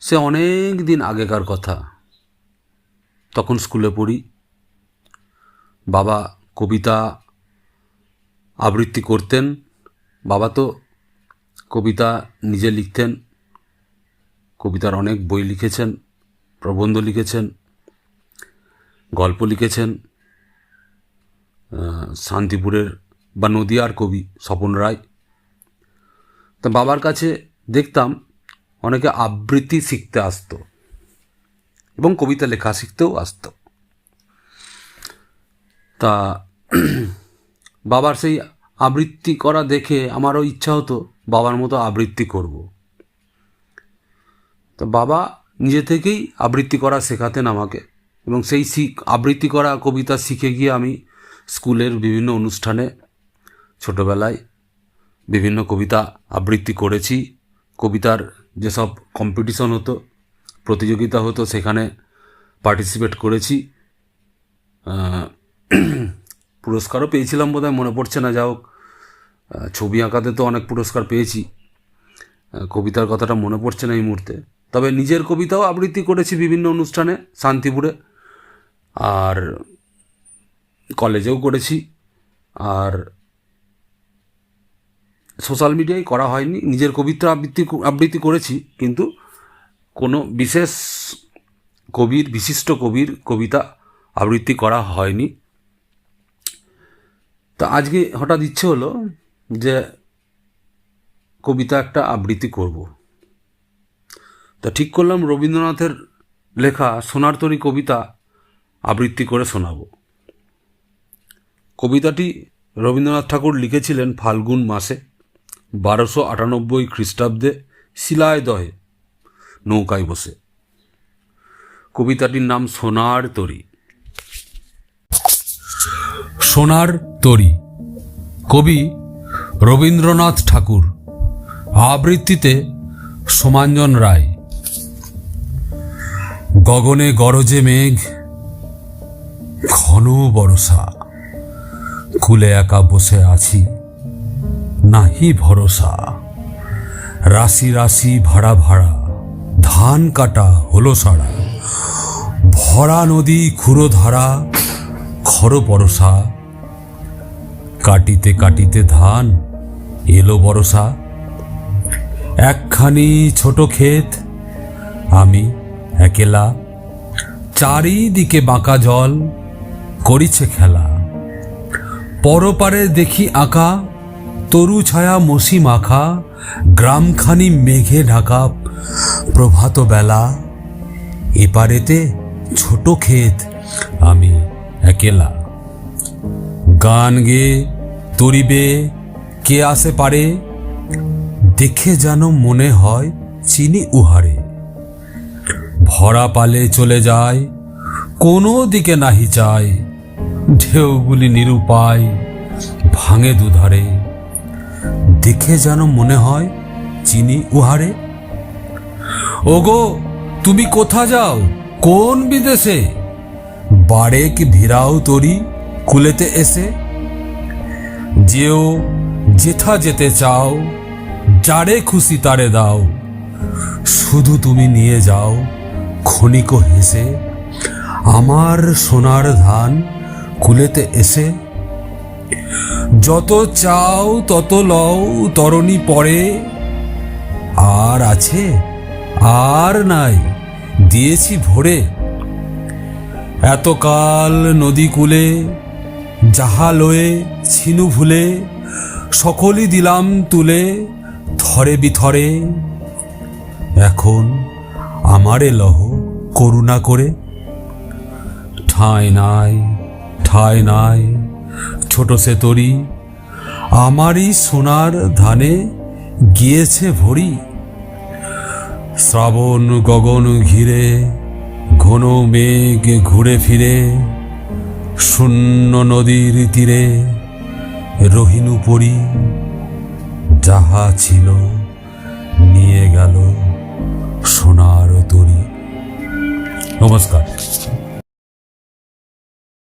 সে অনেক দিন আগেকার কথা। তখন স্কুলে পড়ি। বাবা কবিতা আবৃত্তি করতেন। বাবা তো কবিতা নিজে লিখতেন, কবিতার অনেক বই লিখেছেন, প্রবন্ধ লিখেছেন, গল্প লিখেছেন। শান্তিপুরের বা নদিয়ার কবি স্বপন রায়। তা বাবার কাছে দেখতাম অনেকে আবৃত্তি শিখতে আসতো এবং কবিতা লেখা শিখতেও আসতো। তা বাবার সেই আবৃত্তি করা দেখে আমারও ইচ্ছা হতো বাবার মতো আবৃত্তি করব। তো বাবা নিজে থেকেই আবৃত্তি করা শেখাতেন আমাকে, এবং সেই আবৃত্তি করা কবিতা শিখে গিয়ে আমি স্কুলের বিভিন্ন অনুষ্ঠানে ছোটোবেলায় বিভিন্ন কবিতা আবৃত্তি করেছি। কবিতার যেসব কম্পিটিশন হতো, প্রতিযোগিতা হতো, সেখানে পার্টিসিপেট করেছি। পুরস্কারও পেয়েছিলাম বোধহয়, মনে পড়ছে না। যা হোক, ছবি আঁকাতে তো অনেক পুরস্কার পেয়েছি, কবিতার কথাটা মনে পড়ছে না এই মুহূর্তে। তবে নিজের কবিতাও আবৃত্তি করেছি বিভিন্ন অনুষ্ঠানে, শান্তিপুরে, আর কলেজেও করেছি। আর সোশ্যাল মিডিয়ায় করা হয়নি। নিজের কবিতা আবৃত্তি করেছি, কিন্তু কোনো বিশিষ্ট কবির কবিতা আবৃত্তি করা হয়নি। তা আজকে হঠাৎ ইচ্ছে হলো যে কবিতা একটা আবৃত্তি করব। তা ঠিক করলাম রবীন্দ্রনাথের লেখা সোনার তরী কবিতা আবৃত্তি করে শোনাবো। কবিতাটি রবীন্দ্রনাথ ঠাকুর লিখেছিলেন ফাল্গুন মাসে 1298 খ্রিস্টাব্দে শিলায়-দহে নৌকায় বসে। কবিতাটির নাম সোনার তরী। সোনার তরী, কবি রবীন্দ্রনাথ ঠাকুর, আবৃত্তিতে সোমাঞ্জন রায়। গগনে গরজে মেঘ, ঘন বরষা, কুলে একা বসে আছি, নাহি ভরসা। রাশি রাশি ভাড়া ভাড়া, ধান কাটা হলো সারা। ভরা নদী ক্ষুরধারা, খর পরশা। কাটিতে কাটিতে ধান এলো বরষা। একখানি ছোট ক্ষেত, আমি একেলা। চারিদিকে বাঁকা জল, করিছে খেলা। পরপারে দেখি আঁকা, তরু ছায়া মসি মাখা। গ্রামখানি মেঘে ঢাকা, প্রভাত বেলা। এপারেতে ছোট ক্ষেত, আমি একেলা। গান গে তরিবে কে আসে পারে, দেখে যেন মনে হয় চিনি উহারে। ভরা পালে চলে যায়, কোনো দিকে নাহি চায়। ঢেউগুলি নিরুপায়, ভাঙে দুধারে। দেখে যেন মনে হয় চিনি উহারে। ওগো তুমি কোথা যাও, কোন বিদেশে? বারেক ভিড়াও তরি কুলেতে এসে। যেও যেথা যেতে চাও, যারে খুশি তারে দাও। শুধু তুমি নিয়ে যাও ক্ষণিক হেসে, আমার সোনার ধান কুলেতে এসে। যত চাও তত লও তরণী পরে, আর আছে আর নাই দিয়েছি ভরে। এতকাল নদী কূলে যাহা লয়ে ছিনু ভুলে, সকলই দিলাম তুলে থরে বিথরে। এখন আমারে লহ করুণা করে। ঠাঁই নাই ঠাঁই নাই ছোট সে তরি, আমারই সোনার ধানে গিয়েছে ভরি। শ্রাবণ গগন ঘিরে, ঘন মেঘ ঘুরে ফিরে। শূন্য নদীর তীরে রহিনু পরি। যাহা ছিল নিয়ে গেল সোনার তরী। নমস্কার।